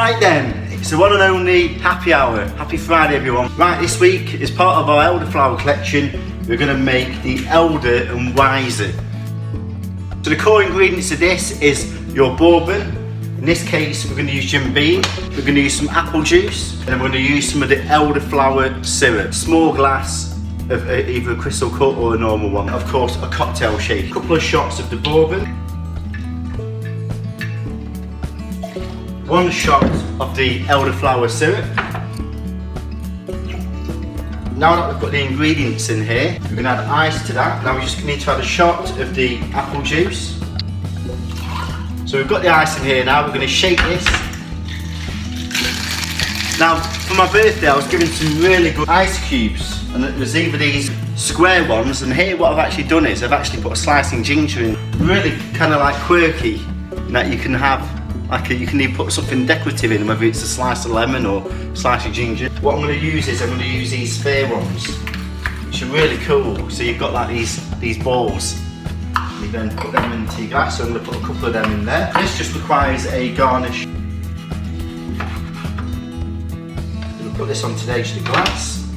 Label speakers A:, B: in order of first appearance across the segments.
A: Right then, it's the one and only happy hour. Happy Friday, everyone. Right, this week, as part of our Elderflower collection, we're going to make the Elder and Wiser. So the core ingredients of this is your bourbon. In this case, we're going to use Jim Beam. We're going to use some apple juice, and then we're going to use some of the Elderflower syrup. Small glass of either a crystal cut or a normal one. Of course, a cocktail shake. A couple of shots of the bourbon. 1 shot of the Elderflower syrup. Now that we've got the ingredients in here, we're going to add ice to that. Now we just need to add a shot of the apple juice. So we've got the ice in here now, we're going to shake this. Now, for my birthday I was given some really good ice cubes, and it was either these square ones, and here what I've actually done is I've actually put a slicing ginger in. Really kind of like quirky, that you can have, like you can even put something decorative in, whether it's a slice of lemon or a slice of ginger. What I'm going to use is I'm going to use these sphere ones, which are really cool. So you've got like these balls. You then put them into your glass, so I'm going to put a couple of them in there. This just requires a garnish. We'll put this onto the edge of the glass.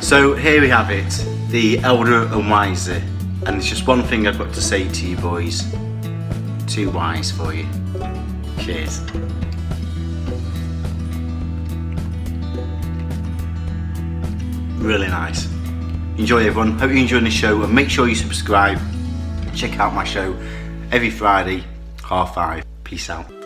A: So here we have it, the Elder and Wiser. And there's just one thing I've got to say to you boys. Too wise for you. Cheers. Really nice. Enjoy everyone, hope you enjoyed the show, and make sure you subscribe. Check out my show every Friday, 5:30. Peace out.